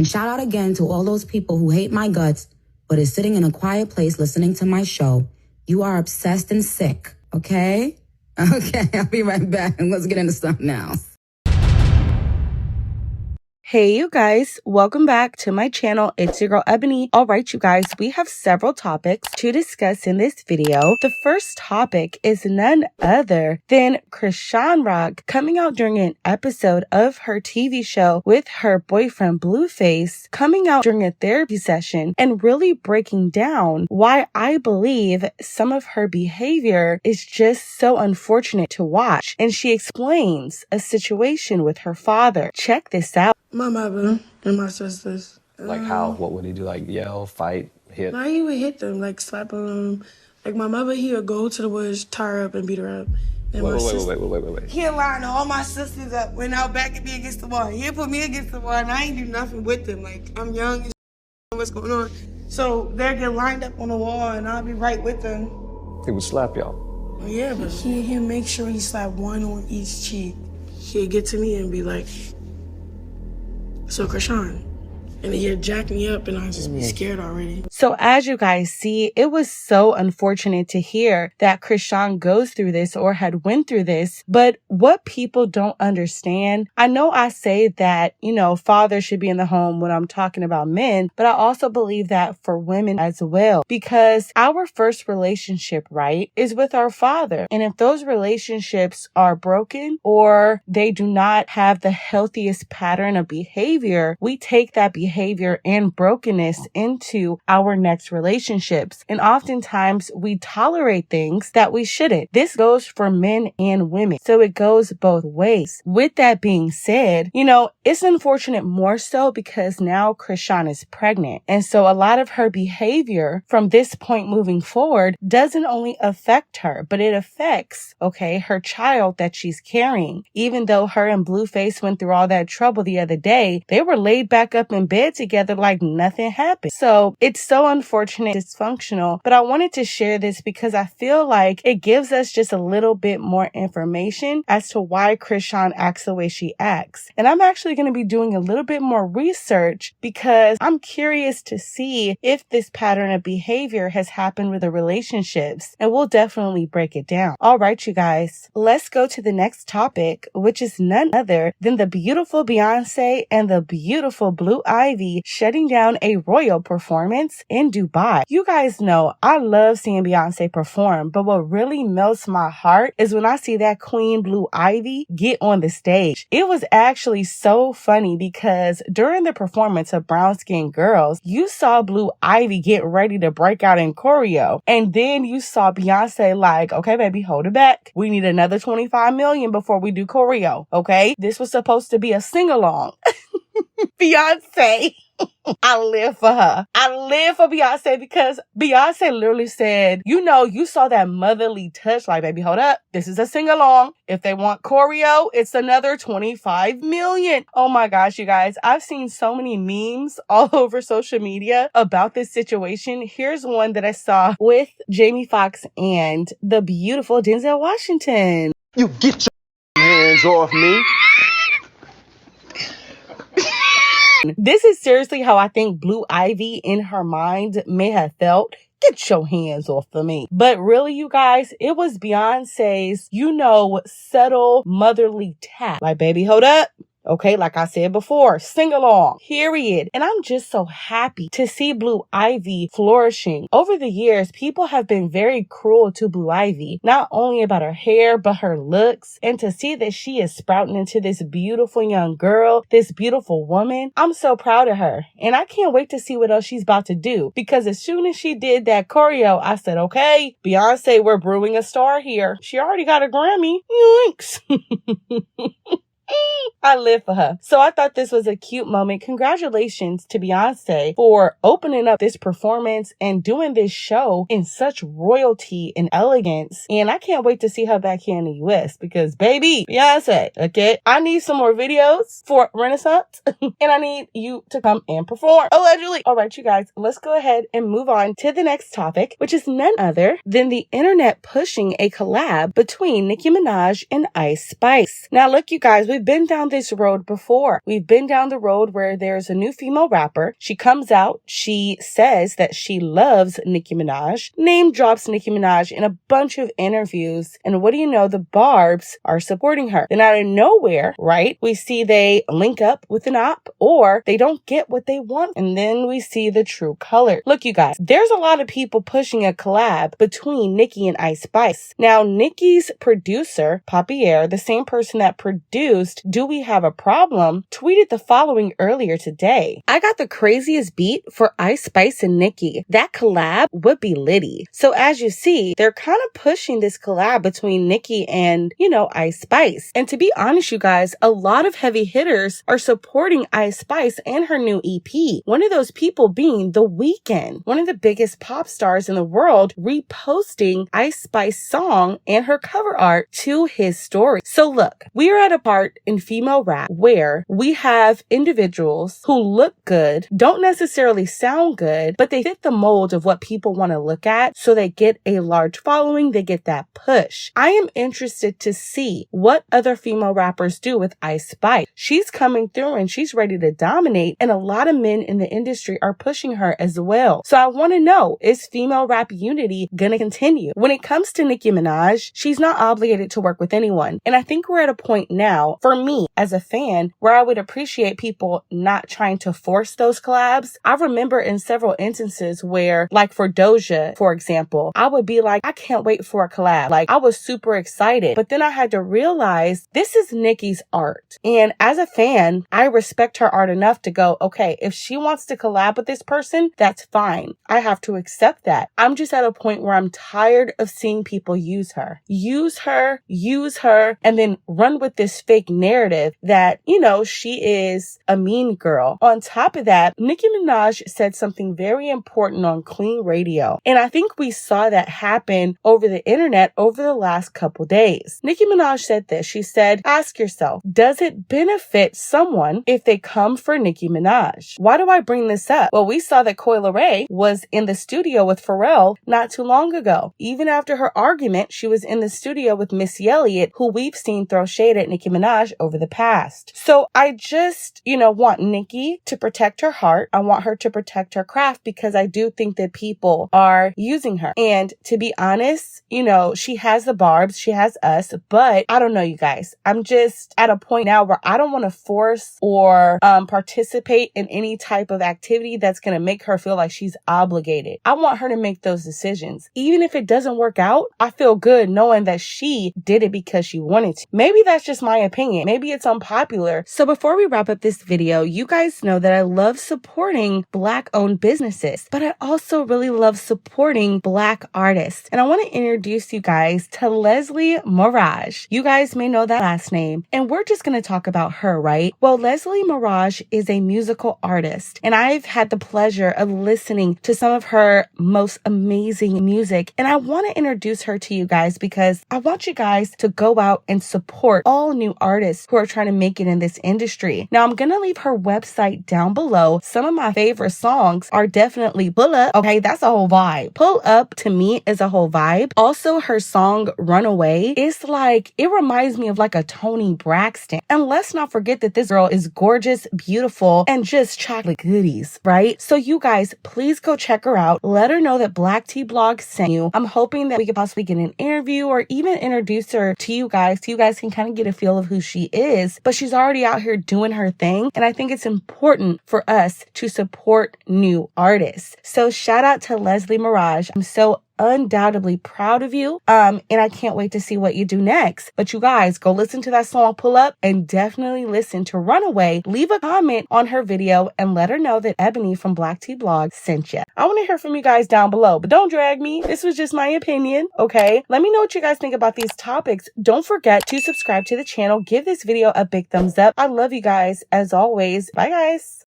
And shout out again to all those people who hate my guts, but is sitting in a quiet place listening to my show. You are obsessed and sick, okay? Okay, I'll be right back. Let's get into something else. Hey you guys, welcome back to my channel. It's your girl Ebony. Alright you guys, we have several topics to discuss in this video. The first topic is none other than Chrisean Rock coming out during an episode of her TV show with her boyfriend Blueface, coming out during a therapy session and really breaking down why I believe some of her behavior is just so unfortunate to watch. And she explains a situation with her father. Check this out. My mother and my sisters. Like how? What would he do? Like yell, fight, hit? No, he would hit them, like slap them. Like my mother, he would go to the woods, tie her up, and beat her up. And Wait. He'll line all my sisters up, went out back and me against the wall. He'll put me against the wall, and I ain't do nothing with them. Like, I'm young and what's going on. So they'll get lined up on the wall, and I'll be right with them. He would slap y'all. Well, yeah, but he'll make sure he slap one on each cheek. He'll get to me and be like, so Chrisean, and he'll jack me up and I'll just be scared already. So as you guys see, it was so unfortunate to hear that Chrisean goes through this or had went through this. But what people don't understand, I know I say that, you know, fathers should be in the home when I'm talking about men, but I also believe that for women as well, because our first relationship, right, is with our father. And if those relationships are broken or they do not have the healthiest pattern of behavior, we take that behavior and brokenness into our next relationships. And oftentimes we tolerate things that we shouldn't. This goes for men and women. So it goes both ways. With that being said, you know, it's unfortunate more so because now Chrisean is pregnant. And so a lot of her behavior from this point moving forward doesn't only affect her, but it affects, okay, her child that she's carrying. Even though her and Blueface went through all that trouble the other day, they were laid back up in bed together like nothing happened. So it's so unfortunate, dysfunctional, but I wanted to share this because I feel like it gives us just a little bit more information as to why Chrisean acts the way she acts. And I'm actually going to be doing a little bit more research because I'm curious to see if this pattern of behavior has happened with the relationships, and we'll definitely break it down. All right, you guys, let's go to the next topic, which is none other than the beautiful Beyonce and the beautiful Blue Ivy shutting down a royal performance in Dubai. You guys know I love seeing Beyonce perform, but what really melts my heart is when I see that Queen Blue Ivy get on the stage. It was actually so funny because during the performance of Brown Skin Girls, you saw Blue Ivy get ready to break out in choreo, and then you saw Beyonce like, okay baby, hold it back. We need another 25 million before we do choreo, okay? This was supposed to be a sing-along. Beyonce. I live for her. I live for Beyonce because Beyonce literally said, you know, you saw that motherly touch, like, baby, hold up. This is a sing-along. If they want choreo, it's another 25 million. Oh my gosh, you guys. I've seen so many memes all over social media about this situation. Here's one that I saw with Jamie Foxx and the beautiful Denzel Washington. You get your hands off me. This is seriously how I think Blue Ivy in her mind may have felt. Get your hands off of me. But really, you guys, it was Beyonce's, you know, subtle motherly tap. Like, baby, hold up. Okay, like I said before, sing along, period. And I'm just so happy to see Blue Ivy flourishing. Over the years, people have been very cruel to Blue Ivy, not only about her hair, but her looks. And to see that she is sprouting into this beautiful young girl, this beautiful woman, I'm so proud of her. And I can't wait to see what else she's about to do. Because as soon as she did that choreo, I said, okay, Beyonce, we're brewing a star here. She already got a Grammy. Yikes. I live for her. So I thought this was a cute moment. Congratulations to Beyonce for opening up this performance and doing this show in such royalty and elegance. And I can't wait to see her back here in the US because, baby, Beyonce, okay, I need some more videos for Renaissance and I need you to come and perform. Allegedly. All right, you guys, let's go ahead and move on to the next topic, which is none other than the internet pushing a collab between Nicki Minaj and Ice Spice. Now, look, you guys, we've we've been down this road before. We've been down the road where there's a new female rapper. She comes out, she says that she loves Nicki Minaj, name drops Nicki Minaj in a bunch of interviews, and what do you know, the Barbs are supporting her. Then out of nowhere, right, we see they link up with an op, or they don't get what they want, and then we see the true color. Look, you guys, there's a lot of people pushing a collab between Nicki and Ice Spice. Now, Nicki's producer, Papier, the same person that produced Do We Have a Problem, tweeted the following earlier today. I got the craziest beat for Ice Spice and Nicki. That collab would be litty. So as you see, they're kind of pushing this collab between Nicki and, Ice Spice. And to be honest, you guys, a lot of heavy hitters are supporting Ice Spice and her new EP. One of those people being The Weeknd, one of the biggest pop stars in the world, reposting Ice Spice's song and her cover art to his story. So look, we are at a part in female rap where we have individuals who look good, don't necessarily sound good, but they fit the mold of what people want to look at, so they get a large following, they get that push. I am interested to see what other female rappers do with Ice Spice. She's coming through and she's ready to dominate, and a lot of men in the industry are pushing her as well. So I want to know, is female rap unity gonna continue? When it comes to Nicki Minaj, she's not obligated to work with anyone. And I think we're at a point now, for me as a fan, where I would appreciate people not trying to force those collabs. I remember in several instances where, like for Doja, for example, I would be like, I can't wait for a collab. Like, I was super excited. But then I had to realize this is Nicki's art. And as a fan, I respect her art enough to go, okay, if she wants to collab with this person, that's fine. I have to accept that. I'm just at a point where I'm tired of seeing people use her, and then run with this fake narrative that, she is a mean girl. On top of that, Nicki Minaj said something very important on Clean Radio. And I think we saw that happen over the internet over the last couple days. Nicki Minaj said this. She said, ask yourself, does it benefit someone if they come for Nicki Minaj? Why do I bring this up? Well, we saw that Coi Leray was in the studio with Pharrell not too long ago. Even after her argument, she was in the studio with Missy Elliott, who we've seen throw shade at Nicki Minaj over the past. So I just, want Nicki to protect her heart. I want her to protect her craft, because I do think that people are using her. And to be honest, she has the Barbs, she has us, but I don't know, you guys. I'm just at a point now where I don't want to force or participate in any type of activity that's going to make her feel like she's obligated. I want her to make those decisions. Even if it doesn't work out, I feel good knowing that she did it because she wanted to. Maybe that's just my opinion. Maybe it's unpopular. So before we wrap up this video, you guys know that I love supporting Black-owned businesses, but I also really love supporting Black artists. And I want to introduce you guys to Leslie Mirage. You guys may know that last name, and we're just going to talk about her, right? Well, Leslie Mirage is a musical artist, and I've had the pleasure of listening to some of her most amazing music, and I want to introduce her to you guys because I want you guys to go out and support all new artists who are trying to make it in this industry. Now, I'm going to leave her website down below. Some of my favorite songs are definitely Pull Up. Okay, that's a whole vibe. Pull Up to me is a whole vibe. Also, her song Runaway is like, it reminds me of like a Toni Braxton. And let's not forget that this girl is gorgeous, beautiful, and just chocolate goodies, right? So you guys, please go check her out. Let her know that Black Tea Blog sent you. I'm hoping that we could possibly get an interview or even introduce her to you guys so you guys can kind of get a feel of who she is. But she's already out here doing her thing. And I think it's important for us to support new artists. So shout out to Leslie Mirage. I'm so undoubtedly proud of you. And I can't wait to see what you do next. But you guys, go listen to that song Pull Up, and definitely listen to Runaway. Leave a comment on her video and let her know that Ebony from Black Tea Blog sent you. I want to hear from you guys down below, but don't drag me. This was just my opinion, okay? Let me know what you guys think about these topics. Don't forget to subscribe to the channel. Give this video a big thumbs up. I love you guys as always. Bye guys.